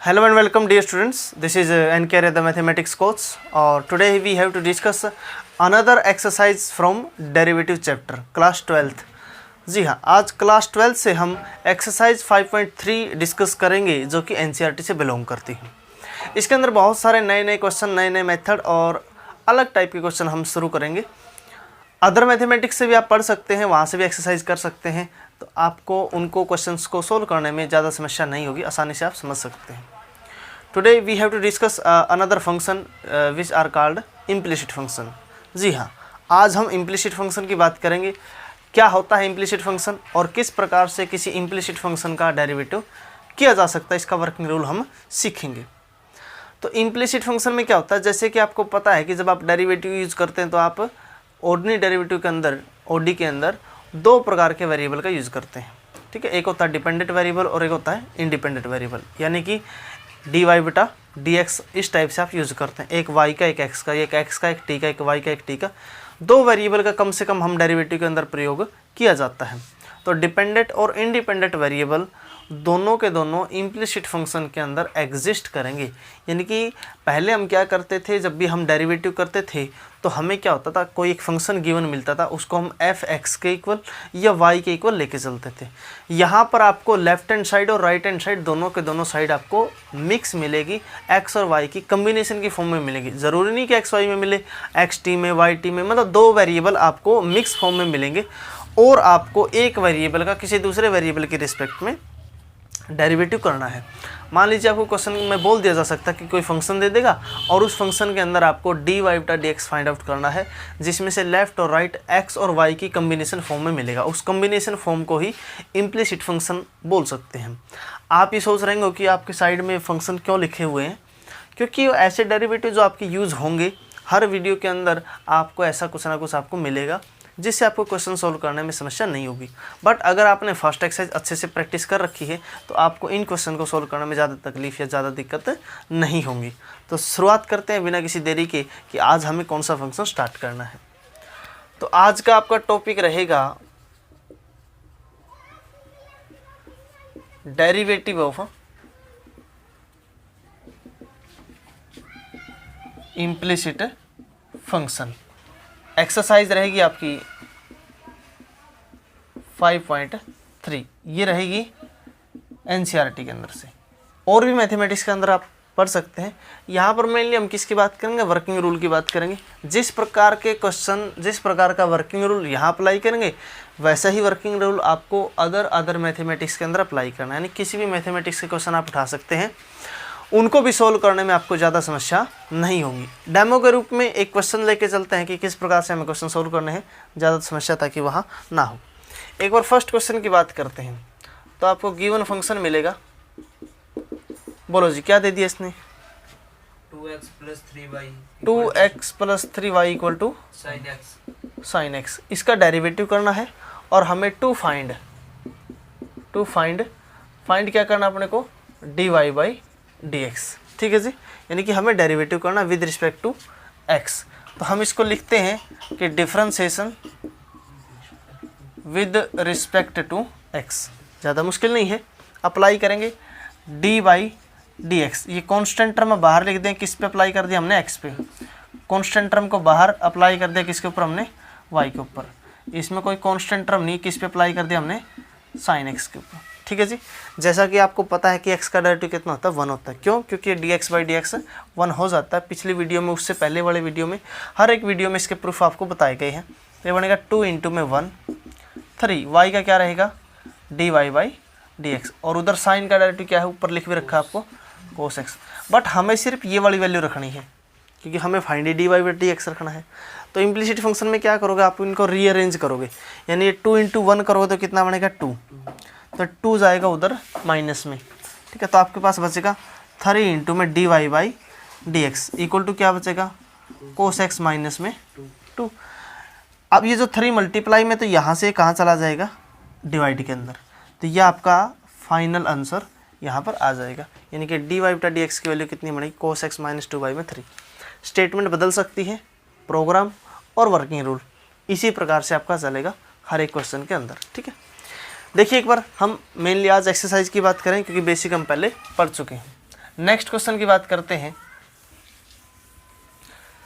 Hello and welcome dear students, this is NK Arya, the mathematics coach, और today we have to discuss another exercise from derivative chapter class 12th। जी हाँ, आज class 12 से हम exercise 5.3 discuss करेंगे जो कि NCERT से belong करती है। इसके अंदर बहुत सारे नए नए क्वेश्चन, नए नए मेथड और अलग टाइप के क्वेश्चन हम शुरू करेंगे। अदर मैथमेटिक्स से भी आप पढ़ सकते हैं, वहाँ से भी एक्सरसाइज कर सकते हैं, तो आपको उनको क्वेश्चंस को सोल्व करने में ज़्यादा समस्या नहीं होगी, आसानी से आप समझ सकते हैं। Today we have to discuss another function which are called implicit function. जी हाँ, आज हम इम्प्लिसिट फंक्शन की बात करेंगे। क्या होता है इम्प्लिसिट फंक्शन और किस प्रकार से किसी इम्प्लिसिट फंक्शन का डेरिवेटिव किया जा सकता है, इसका वर्किंग रूल हम सीखेंगे। तो इम्प्लिसिट फंक्शन में क्या होता है, जैसे कि आपको पता है कि जब आप डेरिवेटिव यूज़ करते हैं तो आप ऑर्डिनरी डेरिवेटिव के अंदर, ओडी के अंदर दो प्रकार के वेरिएबल का यूज़ करते हैं। ठीक है, एक होता है डिपेंडेंट वेरिएबल और एक होता है इंडिपेंडेंट वेरिएबल, यानी कि डी वाई बटा डी एक्स, इस टाइप से आप यूज़ करते हैं। एक वाई का, एक एक्स का, एक एक्स का, एक टी का, एक वाई का, एक टी का, दो वेरिएबल का कम से कम हम डेरिवेटिव के अंदर प्रयोग किया जाता है। तो डिपेंडेंट और इंडिपेंडेंट वेरिएबल दोनों के दोनों इम्प्लिसिट फंक्शन के अंदर एग्जिस्ट करेंगे। यानी कि पहले हम क्या करते थे, जब भी हम डेरिवेटिव करते थे तो हमें क्या होता था, कोई एक फंक्शन गिवन मिलता था, उसको हम एफ एक्स के इक्वल या वाई के इक्वल लेके चलते थे। यहाँ पर आपको लेफ्ट हैंड साइड और राइट हैंड साइड दोनों के दोनों साइड आपको मिक्स मिलेगी, एक्स और वाई की कम्बिनेशन की फॉर्म में मिलेगी। ज़रूरी नहीं कि एक्स वाई में मिले, एक्स टी में, वाई टी में, मतलब दो वेरिएबल आपको मिक्स फॉर्म में मिलेंगे और आपको एक वेरिएबल का किसी दूसरे वेरिएबल के रिस्पेक्ट में डेरिवेटिव करना है। मान लीजिए आपको क्वेश्चन में बोल दिया जा सकता है कि कोई फंक्शन दे देगा और उस फंक्शन के अंदर आपको डी वाई बटा डी एक्स फाइंड आउट करना है, जिसमें से लेफ्ट और राइट एक्स और वाई की कम्बिनेशन फॉर्म में मिलेगा। उस कम्बिनेशन फॉर्म को ही इम्प्लिसिट फंक्शन बोल सकते हैं। आप ये सोच रहे हो कि आपके साइड में फंक्शन क्यों लिखे हुए हैं, क्योंकि ऐसे डेरिवेटिव जो आपके यूज़ होंगे हर वीडियो के अंदर आपको ऐसा कुछ ना कुछ आपको मिलेगा जिससे आपको क्वेश्चन सॉल्व करने में समस्या नहीं होगी। बट अगर आपने फर्स्ट एक्सरसाइज अच्छे से प्रैक्टिस कर रखी है तो आपको इन क्वेश्चन को सॉल्व करने में ज़्यादा तकलीफ या ज़्यादा दिक्कत नहीं होंगी। तो शुरुआत करते हैं बिना किसी देरी के कि आज हमें कौन सा फंक्शन स्टार्ट करना है। तो आज का आपका टॉपिक रहेगा derivative of implicit function. Exercise रहेगी आपकी 5.3, ये रहेगी एनसीईआरटी के अंदर से। और भी मैथमेटिक्स के अंदर आप पढ़ सकते हैं। यहाँ पर मेनली हम किसकी बात करेंगे, वर्किंग रूल की बात करेंगे। जिस प्रकार के क्वेश्चन, जिस प्रकार का वर्किंग रूल यहाँ अप्लाई करेंगे वैसा ही वर्किंग रूल आपको अदर मैथमेटिक्स के अंदर अप्लाई करना है। यानी किसी भी मैथमेटिक्स के क्वेश्चन आप उठा सकते हैं, उनको भी सोल्व करने में आपको ज़्यादा समस्या नहीं होगी। डेमो के रूप में एक क्वेश्चन लेके चलते हैं कि किस प्रकार से हमें क्वेश्चन सोल्व करने हैं, ज़्यादा समस्या ताकि वहाँ ना हो। एक बार फर्स्ट क्वेश्चन की बात करते हैं। तो आपको गिवन फंक्शन मिलेगा, बोलो जी क्या दे दिया इसने, 2x plus 3y 2x plus 3y equal to sine x. इसका डेरिवेटिव करना है और हमें टू फाइंड क्या करना अपने को, d y by d x. ठीक है जी, यानी कि हमें डेरिवेटिव करना विद रिस्पेक्ट टू एक्स। तो हम इसको लिखते हैं कि differentiation with respect to x. ज़्यादा मुश्किल नहीं है, अप्लाई करेंगे डी बाई डी एक्स। ये कॉन्स्टेंट टर्म बाहर लिख दें, किस पे अप्लाई कर दिया हमने, एक्स पे। कॉन्स्टेंट टर्म को बाहर अप्लाई कर दिया किसके ऊपर, हमने वाई के ऊपर। इसमें कोई कॉन्स्टेंट टर्म नहीं, किस पे अप्लाई कर दिया हमने, साइन एक्स के ऊपर। ठीक है जी, जैसा कि आपको पता है कि एक्स का डेरिवेटिव कितना होता है, 1 होता है। क्यों, क्योंकि D x by d x 1 हो जाता है। पिछली वीडियो में, उससे पहले वाले वीडियो में, हर एक वीडियो में इसके प्रूफ आपको बताए गए हैं। तो ये बनेगा 2 इंटू में 1 3, वाई का क्या रहेगा, d y by d x, और उधर साइन का डेरिवेटिव क्या है, ऊपर लिख भी रखा है आपको, कोस एक्स। बट हमें सिर्फ ये वाली वैल्यू रखनी है क्योंकि हमें find d y by d x रखना है। तो इम्प्लिसिट फंक्शन में क्या करोगे, आप इनको रीअरेंज करोगे, यानी ये 2 इंटू 1 करोगे तो कितना बनेगा, 2। तो 2 जाएगा उधर माइनस में। ठीक है, तो आपके पास बचेगा 3 इंटू में d y by d x equal to क्या बचेगा, कोस एक्स माइनस में 2। अब ये जो 3 मल्टीप्लाई में, तो यहाँ से कहाँ चला जाएगा, डिवाइड के अंदर। तो यह आपका फाइनल आंसर यहाँ पर आ जाएगा, यानी कि डी वाई बटा डी एक्स की वैल्यू कितनी बनेगी, कोस एक्स माइनस 2y में 3। स्टेटमेंट बदल सकती है, प्रोग्राम और वर्किंग रूल इसी प्रकार से आपका चलेगा हर एक क्वेश्चन के अंदर। ठीक है, देखिए एक बार हम मेनली आज एक्सरसाइज की बात करें क्योंकि बेसिक हम पहले पढ़ चुके हैं। नेक्स्ट क्वेश्चन की बात करते हैं।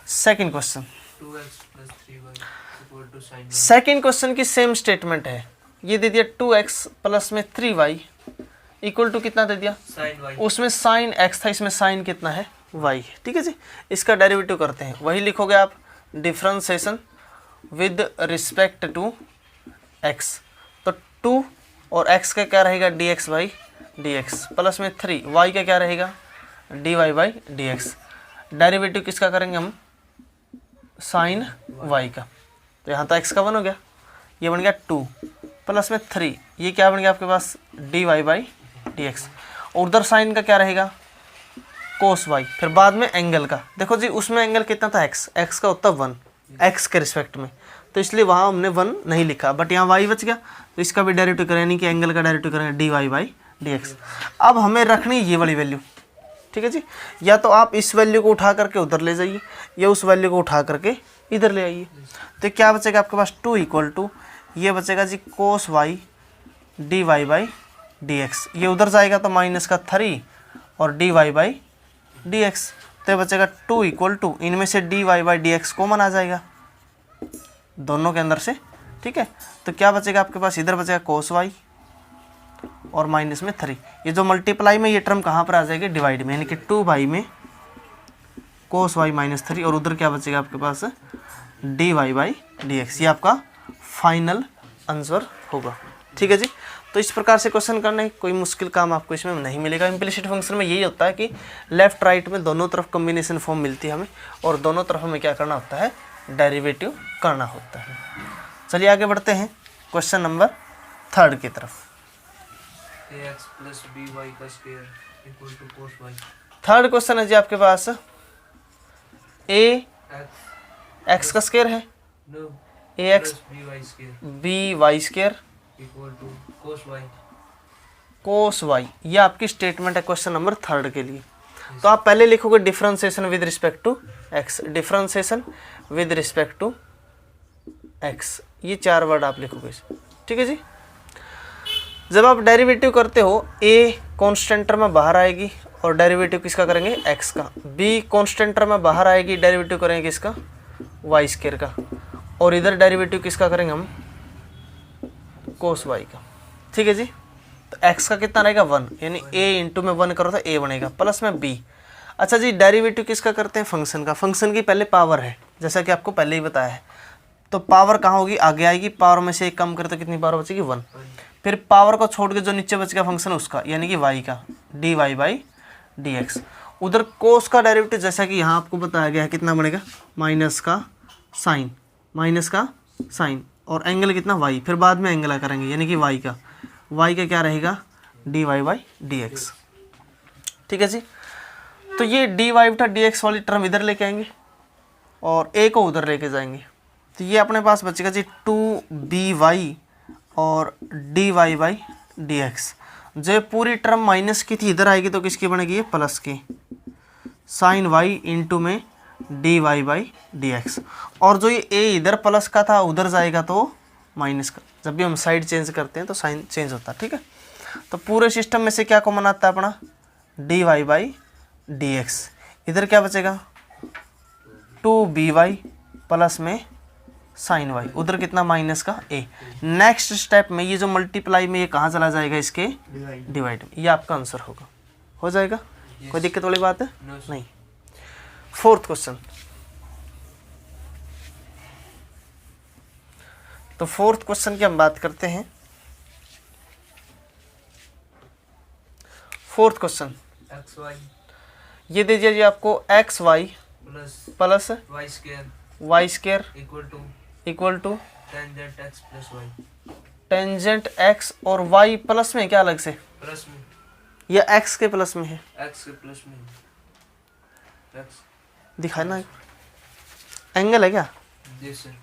Second question, 2x plus 3y equal to sin y. Second question की सेम स्टेटमेंट है। ये दे दिया 2x प्लस में 3y इक्वल टू कितना दे दिया, Sin y. उसमें साइन x था, इसमें साइन कितना है, y। ठीक है जी, इसका डेरिवेटिव करते हैं। वही लिखोगे आप, differentiation with respect to x। तो 2 और x का क्या रहेगा, dx बाई dx प्लस में 3 y का क्या रहेगा, dy बाई dx। डेरिवेटिव किसका करेंगे हम, साइन y का। तो यहाँ तो x का 1 हो गया, ये बन गया 2 प्लस में 3, ये क्या बन गया आपके पास, dy बाई dx। और उधर साइन का क्या रहेगा, कोस y। फिर बाद में एंगल का, देखो जी उसमें एंगल कितना था, x का होता 1 x के रिस्पेक्ट में, तो इसलिए वहाँ हमने 1 नहीं लिखा, बट यहाँ y बच गया। तो इसका भी डेरिवेटिव करें, यानी कि एंगल का डेरिवेटिव करेंगे dy बाई dx। अब हमें रखनी ये वाली वैल्यू, ठीक है जी। या तो आप इस वैल्यू को उठा करके उधर ले जाइए, या उस वैल्यू को उठा करके इधर ले आइए। तो क्या बचेगा आपके पास, 2 इक्वल टू ये बचेगा जी कोस y dy बाई dx। ये उधर जाएगा तो माइनस का 3 और dy बाई dx। तो ये बचेगा 2 इक्वल टू, इनमें से dy बाई dx कॉमन आ जाएगा दोनों के अंदर से, ठीक है। तो क्या बचेगा आपके पास, इधर बचेगा कोस y और माइनस में 3। ये जो मल्टीप्लाई में ये टर्म कहाँ पर आ जाएगी, डिवाइड में, यानी कि 2y में कोस y माइनस 3, और उधर क्या बचेगा आपके पास, dy बाई dx। ये आपका फाइनल आंसर होगा, ठीक है जी। तो इस प्रकार से क्वेश्चन करने कोई मुश्किल काम आपको इसमें नहीं मिलेगा। इम्प्लिसिट फंक्शन में यही होता है कि लेफ्ट राइट में दोनों तरफ कॉम्बिनेशन फॉर्म मिलती है हमें, और दोनों तरफ हमें क्या करना होता है, डेरिवेटिव करना होता है। चलिए आगे बढ़ते हैं क्वेश्चन नंबर 3 की तरफ। ax plus by का square equal to cos y. Third question है जी आपके पास, a x x का स्क्वायर है, no ax plus by square by square equal to cos y. Cos y। ये आपकी स्टेटमेंट है क्वेश्चन नंबर 3 के लिए। तो आप पहले लिखोगे differentiation with respect to x, differentiation with respect to x, ये 4 वर्ड आप लिखोगे, ठीक है जी। जब आप डेरिवेटिव करते हो, a कॉन्स्टेंट टर्म में बाहर आएगी और डेरिवेटिव किसका करेंगे, x का। b कॉन्स्टेंट टर्म में बाहर आएगी, डेरिवेटिव करेंगे किसका, y स्क्वायर का। और इधर डेरिवेटिव किसका करेंगे हम, कोस y का, ठीक है जी। तो x का कितना रहेगा 1, यानी a इंटू में 1 करो तो a बनेगा, प्लस में b। अच्छा जी, डेरिवेटिव किसका करते हैं, फंक्शन का। फंक्शन की पहले पावर है, जैसा कि आपको पहले ही बताया है। तो पावर कहाँ होगी, आगे आएगी, पावर में से 1 कम करे तो कितनी पावर बचेगी, 1। फिर पावर को छोड़ के जो नीचे बच गया फंक्शन उसका, यानी कि y का, dy बाई dx। उधर कोस का डेरिवेटिव जैसा कि यहाँ आपको बताया गया है, कितना बनेगा, माइनस का साइन, और एंगल कितना y, फिर बाद में एंगल करेंगे, यानी कि y का क्या रहेगा, dy बाई dx, ठीक है जी। तो ये dy बटा dx वाली टर्म इधर लेके आएंगे और a को उधर लेके जाएंगे। तो ये अपने पास बचेगा जी 2by और dy बाई dx। जो ये पूरी टर्म माइनस की थी इधर आएगी तो किसकी बनेगी, ये प्लस की, साइन y इंटू में dy बाई dx। और जो ये a इधर प्लस का था उधर जाएगा तो माइनस का। जब भी हम साइड चेंज करते हैं तो साइन चेंज होता है, ठीक है। तो पूरे सिस्टम में से क्या कॉमन आता है अपना, dy बाई dx। इधर क्या बचेगा, 2by प्लस में साइन y, उधर कितना माइनस का a। नेक्स्ट स्टेप में ये जो मल्टीप्लाई में ये कहाँ चला जाएगा, इसके डिवाइड में। ये आपका आंसर होगा, हो जाएगा, कोई दिक्कत वाली बात है नहीं। फोर्थ क्वेश्चन, तो फोर्थ क्वेश्चन की हम बात करते हैं। फोर्थ क्वेश्चन एक्स वाई ये दे दीजिए आपको x y plus y square equal to tangent x plus y tangent x और वाई प्लस में क्या अलग से प्लस में या एक्स के प्लस में है, एक्स के प्लस में एक्स दिखाए ना एंगल है क्या, जी सर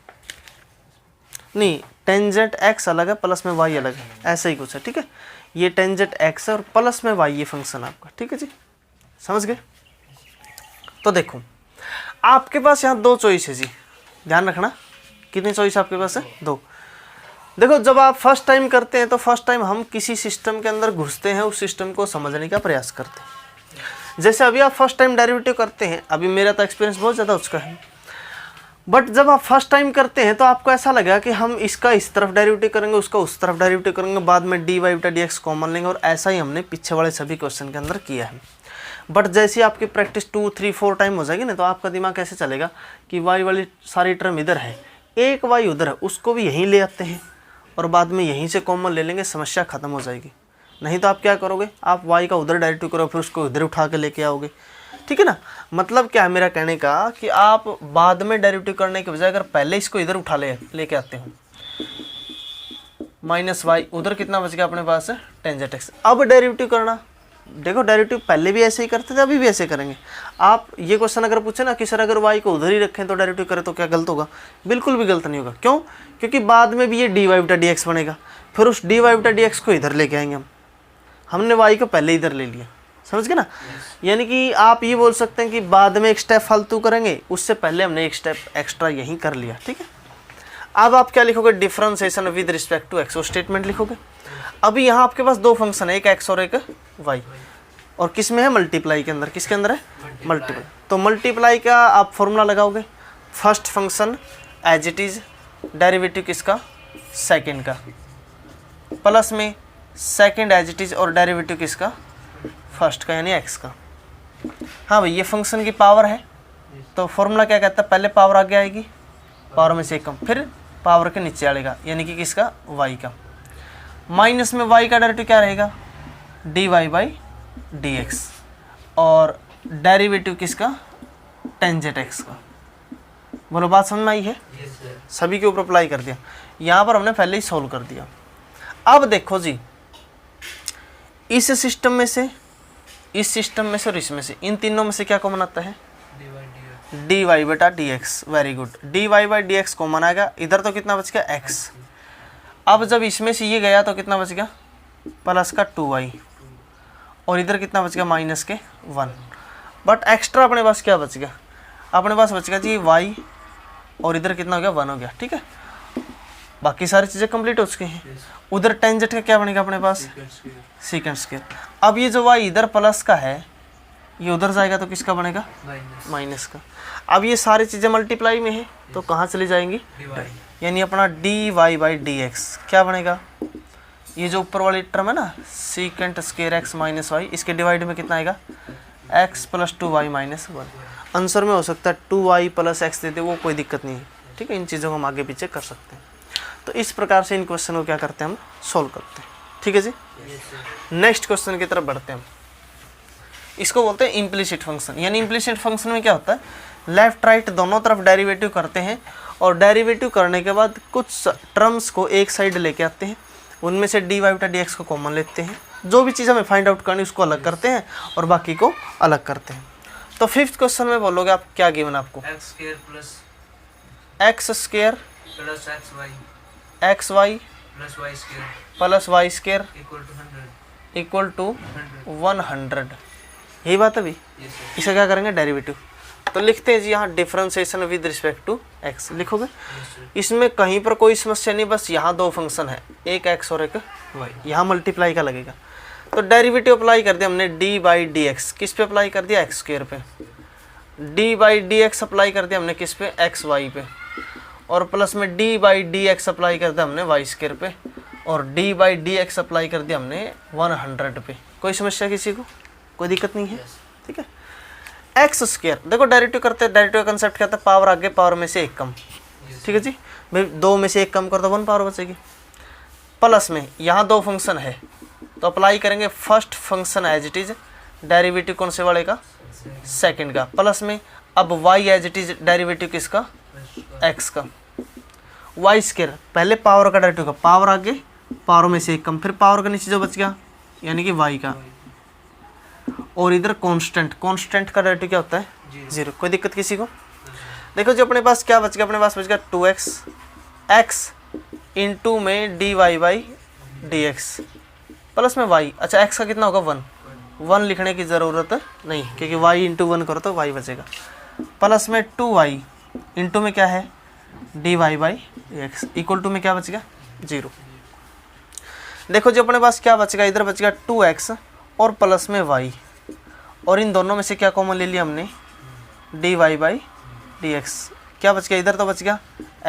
नहीं टेंजेंट एक्स अलग है प्लस में वाई अलग है, ऐसा ही कुछ है, ठीक है। ये टेंजेंट एक्स है और प्लस में वाई ये फंक्शन आपका, ठीक है जी, समझ गए। तो देखो आपके पास यहाँ दो चॉइस है जी, ध्यान रखना कितनी चॉइस आपके पास है, दो। देखो जब आप फर्स्ट टाइम करते हैं तो फर्स्ट टाइम हम किसी सिस्टम के अंदर घुसते हैं, उस सिस्टम को समझने का प्रयास करते हैं। जैसे अभी आप फर्स्ट टाइम डेरिवेटिव करते हैं, अभी मेरा तो एक्सपीरियंस बहुत ज़्यादा उसका है, बट जब आप फर्स्ट टाइम करते हैं तो आपको ऐसा लगा कि हम इसका इस तरफ डेरिवेटिव करेंगे, उसका उस तरफ डेरिवेटिव करेंगे, बाद में dy बटा dx कॉमन लेंगे, और ऐसा ही हमने पीछे वाले सभी क्वेश्चन के अंदर किया है। बट जैसे ही आपकी प्रैक्टिस 2, 3, 4 टाइम हो जाएगी ना, तो आपका दिमाग कैसे चलेगा कि y वाली सारी टर्म इधर है, एक y उधर है, उसको भी यहीं ले आते हैं और बाद में यहीं से कॉमन ले लेंगे, समस्या खत्म हो जाएगी। नहीं तो आप क्या करोगे, आप y का उधर डेरिवेटिव करो, फिर उसको इधर उठा के लेके आओगे, ठीक है ना। मतलब क्या है मेरा कहने का कि आप बाद में डेरिवेटिव करने के बजाय अगर पहले इसको इधर उठा लेके आते हो, माइनस वाई, उधर कितना बच गया अपने पास टेंजेंट एक्स। अब डेरिवेटिव करना, देखो डेरिवेटिव पहले भी ऐसे ही करते थे, अभी भी ऐसे करेंगे। आप ये क्वेश्चन अगर पूछे ना कि सर अगर वाई को उधर ही रखें तो डेरिवेटिव करें तो क्या गलत होगा? बिल्कुल भी गलत नहीं होगा। क्यों? क्योंकि बाद में भी ये dy बटा dx बनेगा, फिर उस dy बटा dx को इधर लेके आएंगे हमने y को पहले इधर ले लिया, समझ गए ना। यानी कि आप ये बोल सकते हैं कि बाद में एक स्टेप फालतू करेंगे, उससे पहले हमने एक स्टेप एक्स्ट्रा यहीं कर लिया, ठीक है। अब आप क्या लिखोगे, differentiation with respect to x, वो स्टेटमेंट लिखोगे। अभी यहाँ आपके पास दो फंक्शन है, एक एक्स और एक वाई, और किस में है, मल्टीप्लाई के अंदर। किसके अंदर है? मल्टीप्लाई। तो मल्टीप्लाई का आप फॉर्मूला लगाओगे, first function as it is, derivative किसका, सेकंड का, प्लस में सेकंड एज इट इज और डेरिवेटिव किसका, फर्स्ट का, यानी एक्स का। हाँ भाई, ये फंक्शन की पावर है, तो फॉर्मूला क्या कहता है, पहले पावर आगे आएगी, पावर में से एक कम, फिर पावर के नीचे आएगा, यानी कि किसका, वाई का। माइनस में वाई का डेरिवेटिव क्या रहेगा, dy बाई dx, और डेरिवेटिव किसका, टेंजेंट एक्स का। बोलो बात समझ में आई है? सभी के ऊपर अप्लाई कर दिया। यहाँ पर हमने पहले ही सॉल्व कर दिया। अब देखो जी, इस सिस्टम में से, इस सिस्टम में से और इसमें से, इन तीनों में से क्या कॉमन आता है, dy बटा dx। Very good, dy by dx common आएगा, इधर तो कितना बच गया, x। अब जब इसमें से ये गया तो कितना बच गया, प्लस का 2y, और इधर कितना बच गया, माइनस के 1। बट एक्स्ट्रा अपने पास क्या बच गया, अपने पास बच गया जी y, और इधर कितना हो गया, 1 हो गया, ठीक है। बाकी सारी चीज़ें कंप्लीट हो चुकी हैं। उधर टेंजेंट का क्या बनेगा अपने पास, सेकंड स्क्वायर। अब ये जो y इधर प्लस का है, ये उधर जाएगा तो किसका बनेगा, माइनस का। अब ये सारी चीज़ें मल्टीप्लाई में है तो कहाँ चली जाएंगी, यानी अपना dy बाई dx क्या बनेगा, ये जो ऊपर वाली टर्म है ना, second square x minus y, इसके डिवाइड में कितना आएगा, x plus 2y minus 1। Answer में हो सकता है 2y प्लस x दे दे, वो कोई दिक्कत नहीं है, ठीक है। इन चीज़ों को हम आगे पीछे कर सकते हैं। तो इस प्रकार से इन क्वेश्चन को क्या करते हैं, हम सोल्व करते हैं, ठीक है जी। नेक्स्ट क्वेश्चन की तरफ बढ़ते हैं हम। इसको बोलते हैं इम्प्लिसिट फंक्शन। यानी इम्प्लिसिट फंक्शन में क्या होता है, लेफ्ट राइट दोनों तरफ डेरिवेटिव करते हैं, और डेरिवेटिव करने के बाद कुछ टर्म्स को एक साइड लेके आते हैं, उनमें से dy बटा dx को कॉमन लेते हैं, जो भी चीज़ हमें फाइंड आउट करनी उसको अलग करते हैं और बाकी को अलग करते हैं। तो फिफ्थ क्वेश्चन में बोलोगे आप, क्या गिवन आपको, x square plus x y plus y square plus y square equal to 100, यही बात है भाई। इसका क्या करेंगे, डेरिवेटिव। तो लिखते हैं जी यहाँ differentiation with respect to x लिखोगे। इसमें कहीं पर कोई समस्या नहीं, बस यहाँ दो फंक्शन है, एक एक्स और एक वाई, यहाँ मल्टीप्लाई का लगेगा। तो डेरिवेटिव अप्लाई कर दिया हमने डी बाई डी एक्स, किस पे अप्लाई कर दिया, एक्स स्क्वायर पे। D by d x apply कर दिया हमने किस पे, एक्स वाई पे, और प्लस में D by d x apply कर दिया हमने वाई स्क्वायर पे, और D by d x apply कर दिया हमने 100 पे। कोई समस्या किसी को, कोई दिक्कत नहीं है, ठीक है। एक्स स्क्वायर देखो डेरिवेटिव करते हैं, डेरिवेटिव का कंसेप्ट क्या था, पावर आगे पावर में से एक कम, ठीक है जी भाई, 2 में से एक कम कर दो 1 पावर बचेगी। प्लस में यहाँ दो फंक्शन है तो अप्लाई करेंगे first function as it is, derivative कौन से वाले का, सेकंड का। प्लस में अब y as it is, derivative किसका, एक्स का। वाई स्क्वायर पहले पावर का डेरिवेटिव का, पावर आगे पावर में से एक कम, फिर पावर के नीचे जो बच गया यानी कि वाई का, और इधर कांस्टेंट, कांस्टेंट का डेरिवेटिव क्या होता है, 0। कोई दिक्कत किसी को। देखो जो अपने पास क्या बच गया, अपने पास बच गया 2x, x इंटू में dy by d x plus में y। अच्छा x का कितना होगा 1 लिखने की ज़रूरत नहीं, क्योंकि y इंटू 1 करो तो y बचेगा। प्लस में 2y इंटू में क्या है, dy by x equal to में क्या बच गया 0। देखो जो अपने पास क्या बच गया, इधर बच गया 2x और प्लस में y, और इन दोनों में से क्या कॉमन ले लिया हमने, d y by d x. क्या बच गया, इधर तो बच गया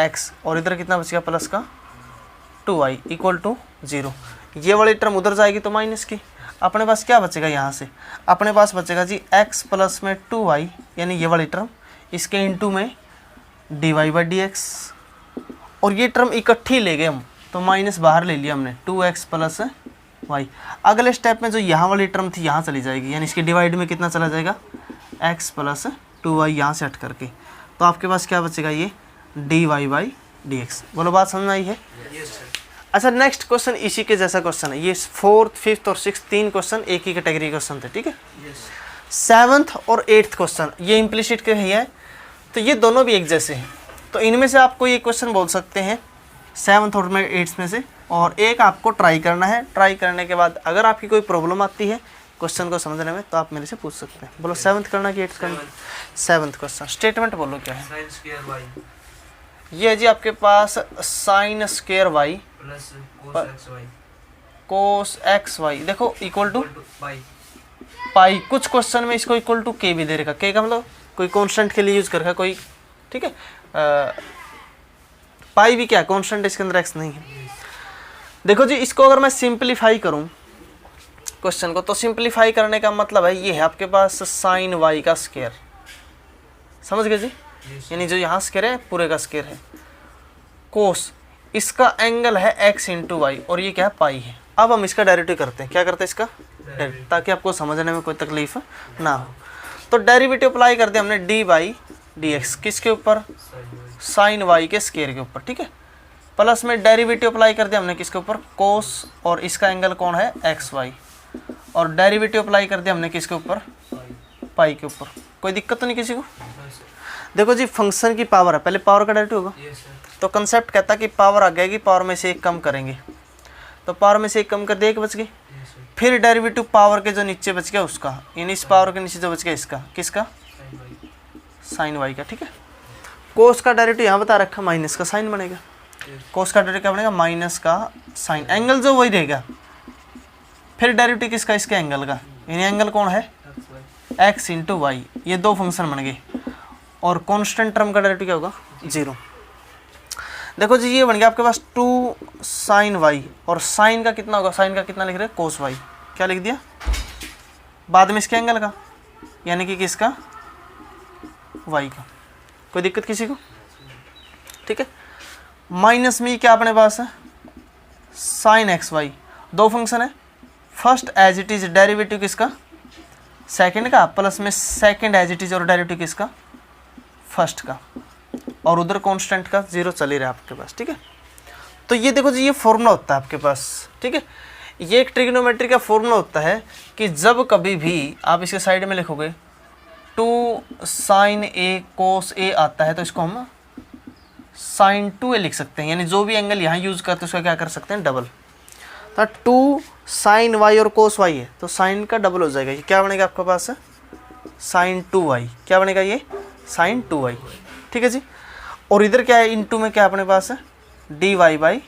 x और इधर कितना बच गया प्लस का 2y इक्वल टू 0। ये वाली टर्म उधर जाएगी तो माइनस की, अपने पास क्या बचेगा यहाँ से, अपने पास बचेगा जी x प्लस में 2y यानी ये वाली टर्म, इसके इंटू में d y by d x, और ये टर्म इकट्ठी ले गए हम तो माइनस बाहर ले लिया हमने 2x प्लस वाई। अगले स्टेप में जो यहाँ वाली टर्म थी यहाँ चली जाएगी, यानी इसके डिवाइड में कितना चला जाएगा x प्लस 2y यहाँ से हट करके, तो आपके पास क्या बचेगा ये d y by d x. बोलो बात समझ में आई है। अच्छा नेक्स्ट क्वेश्चन इसी के जैसा क्वेश्चन है, ये 4th 5th और 6th 3 क्वेश्चन एक ही कैटेगरी क्वेश्चन थे, ठीक है। 7th और 8th क्वेश्चन ये इम्प्लिसिट के ही है, तो ये दोनों भी एक जैसे हैं, तो इनमें से आपको ये क्वेश्चन बोल सकते हैं 7th और 8th में से, और एक आपको ट्राई करना है। ट्राई करने के बाद अगर आपकी कोई प्रॉब्लम आती है क्वेश्चन को समझने में तो आप मेरे से पूछ सकते हैं। बोलो 7th करना कि 8th करना। 7th क्वेश्चन स्टेटमेंट बोलो क्या है। sin square y ये है जी आपके पास sine square Y plus cos xy cos X Y, देखो इक्वल टू pi पाई। कुछ क्वेश्चन में इसको इक्वल टू के भी दे रखा, के का मतलब कोई कांस्टेंट के लिए यूज कर रखा कोई, ठीक है। पाई भी क्या कांस्टेंट, इसके अंदर एक्स नहीं है। देखो जी इसको अगर मैं सिंपलीफाई करूं क्वेश्चन को, तो सिंपलीफाई करने का मतलब है ये है आपके पास साइन वाई का स्क्वायर, समझ गए जी, यानी जो यहाँ स्क्वायर है पूरे का स्क्वायर है। कोस इसका एंगल है x इंटू वाई और ये क्या है पाई है। अब हम इसका डेरिवेटिव करते हैं, क्या करते हैं इसका डेरिवेटिव, ताकि आपको समझने में कोई तकलीफ ना हो। तो डेरिवेटिव अप्लाई करते हैं हमने डी बाई डी एक्स, किसके ऊपर, साइन वाई के स्क्वायर के ऊपर, ठीक है। प्लस में डेरिवेटिव अप्लाई कर दिया हमने किसके ऊपर, कोस, और इसका एंगल कौन है एक्स वाई, और डेरिवेटिव अप्लाई कर दिया हमने किसके ऊपर, पाई के ऊपर। कोई दिक्कत तो नहीं किसी को। देखो जी फंक्शन की पावर है, पहले पावर का डेरिवेटिव होगा, तो कंसेप्ट कहता है कि पावर आ जाएगी, पावर में से एक कम करेंगे, तो पावर में से एक कम कर दिया, एक बच गई। फिर डेरिवेटिव पावर के जो नीचे बच गया उसका, यानी इस पावर के नीचे जो बच गया इसका, किसका, साइन वाई का, ठीक है। कोस का डेरिवेटिव यहाँ बता रखा, माइनस का साइन बनेगा, कोस का डेरिवेटिव क्या बनेगा, माइनस का साइन, एंगल जो वही रहेगा। फिर डेरिवेटिव किसका, इसके एंगल का, यानी एंगल कौन है x इंटू वाई, ये दो फंक्शन बन गए, और कांस्टेंट टर्म का डेरिवेटिव क्या होगा 0। देखो जी ये बन गया आपके पास 2 साइन वाई, और साइन का कितना होगा, साइन का कितना लिख रहे हैं कोस वाई, क्या लिख दिया बाद में इसके एंगल का, यानी कि किसका, वाई का। कोई दिक्कत किसी को, ठीक है। माइनस में क्या अपने पास है, साइन एक्स वाई, दो फंक्शन है, first as it is derivative किसका, सेकंड का, प्लस में सेकंड एज इट इज और डेरिवेटिव किसका, फर्स्ट का, और उधर कांस्टेंट का 0 चल ही रहा है आपके पास, ठीक है। तो ये देखो जी ये फॉर्मूला होता है आपके पास, ठीक है। ये एक ट्रिग्नोमेट्री का फॉर्मूला होता है कि जब कभी भी आप इसके साइड में लिखोगे 2 साइन ए कोस ए आता है, तो इसको हम साइन 2a लिख सकते हैं, यानी जो भी एंगल यहाँ यूज करते हैं उसका क्या कर सकते हैं डबल। तो 2 साइन वाई और कोस वाई है, तो साइन का डबल हो जाएगा, ये क्या बनेगा आपके पास साइन 2y, क्या बनेगा ये साइन 2y, ठीक है जी। और इधर क्या है इनटू में क्या अपने पास है d y by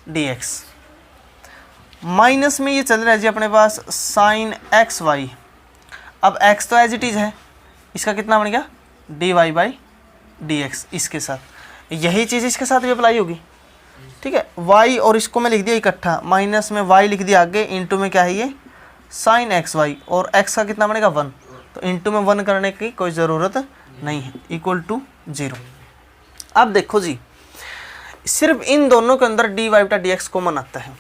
d x, minus में ये चल रहा है जी अपने पास साइन एक्स वाई। अब x तो एज इट इज है, इसका कितना बन गया d y by d x, इसके साथ यही चीज़ इसके साथ भी अप्लाई होगी, ठीक है। y और इसको मैं लिख दिया इकट्ठा, माइनस में y लिख दिया आगे, इंटू में क्या है ये साइन एक्स वाई, और x का कितना बनेगा 1, तो इंटू में 1 करने की कोई ज़रूरत नहीं है, इक्वल टू 0। अब देखो जी सिर्फ इन दोनों के अंदर डी वाई बटा डी एक्स कॉमन आता है,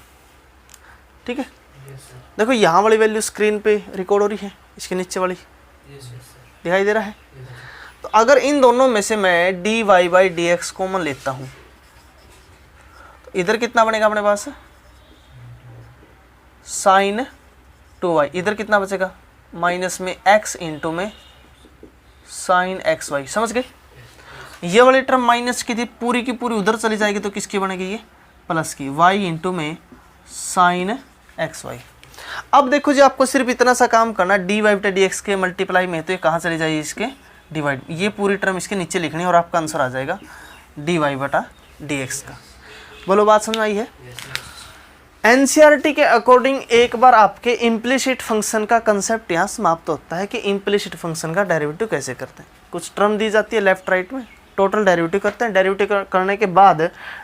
ठीक है। देखो यहाँ वाली वैल्यू स्क्रीन पे रिकॉर्ड हो रही है, इसके नीचे वाली दिखाई दे रहा है। तो अगर इन दोनों में से मैं d y by d x common लेता हूँ, तो इधर कितना बनेगा अपने पास साइन 2y, इधर कितना बचेगा माइनस में x इंटू में साइन एक्स वाई, समझ गए। ये वाली टर्म माइनस की थी, पूरी की पूरी उधर चली जाएगी, तो किसकी बनेगी ये प्लस की, y इंटू में साइन एक्स वाई। अब देखो जी आपको सिर्फ इतना सा काम करना, डी वाई बटा डी एक्स के मल्टीप्लाई में, तो ये कहाँ चली जाएगी इसके डिवाइड, ये पूरी टर्म इसके नीचे लिखनी है और आपका आंसर आ जाएगा डी वाई बटा डी एक्स का। बोलो बात समझ आई है। एनसीईआरटी के अकॉर्डिंग एक बार आपके इम्प्लिसिट फंक्शन का कंसेप्ट यहाँ समाप्त होता है कि इम्प्लिसिट फंक्शन का डेरिवेटिव कैसे करते हैं। कुछ टर्म दी जाती है लेफ्ट राइट में, टोटल डेरिवेटिव करते हैं, डेरिवेटिव करने के बाद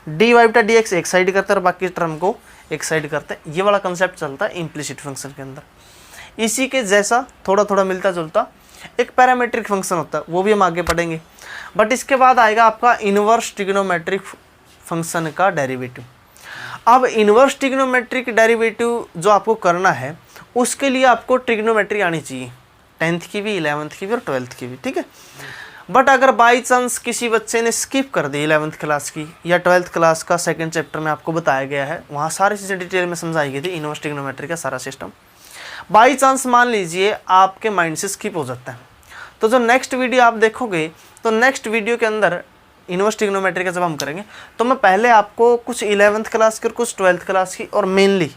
डी वाई बटा डी एक्स एक साइड करते हैं और बाकी टर्म को एक साइड करते हैं। ये वाला कंसेप्ट चलता है इम्प्लिसिट फंक्शन के अंदर। इसी के जैसा थोड़ा थोड़ा मिलता जुलता एक पैरामीट्रिक फंक्शन होता है, वो भी हम आगे पढ़ेंगे। बट इसके बाद आएगा आपका इनवर्स ट्रिग्नोमेट्रिक फंक्शन का डेरिवेटिव। अब इनवर्स ट्रिग्नोमेट्रिक डेरिवेटिव जो आपको करना है उसके लिए आपको ट्रिग्नोमेट्री आनी चाहिए, 10th की भी, 11th की भी और 12th की भी, ठीक है। बट अगर बाई चांस किसी बच्चे ने स्किप कर दी 11th क्लास की या 12th क्लास का सेकंड चैप्टर में आपको बताया गया है, वहाँ सारी चीज़ें डिटेल में समझाई गई थी, इनवर्स ट्रिग्नोमेट्री का सारा सिस्टम। बाई चांस मान लीजिए आपके माइंड से स्किप हो जाता है, तो जो नेक्स्ट वीडियो आप देखोगे तो नेक्स्ट वीडियो के अंदर इनवर्स ट्रिग्नोमेट्री का जब हम करेंगे तो मैं पहले आपको कुछ 11th क्लास की और कुछ 12th क्लास की और मेनली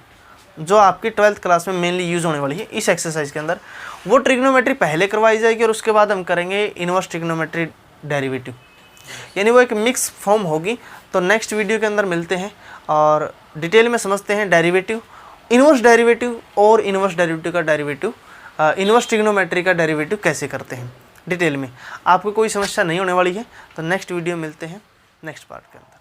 जो आपकी 12th क्लास में मेनली यूज़ होने वाली है इस एक्सरसाइज के अंदर, वो ट्रिग्नोमेट्री पहले करवाई जाएगी और उसके बाद हम करेंगे इनवर्स ट्रिग्नोमेट्री डेरिवेटिव, यानी वो एक मिक्स फॉर्म होगी। तो नेक्स्ट वीडियो के अंदर मिलते हैं और डिटेल में समझते हैं डेरिवेटिव, इनवर्स डेरिवेटिव और इनवर्स डेरिवेटिव का डेरिवेटिव, इनवर्स ट्रिग्नोमेट्री का डेरिवेटिव कैसे करते हैं डिटेल में। आपको कोई समस्या नहीं होने वाली है। तो नेक्स्ट वीडियो मिलते हैं नेक्स्ट पार्ट के अंदर।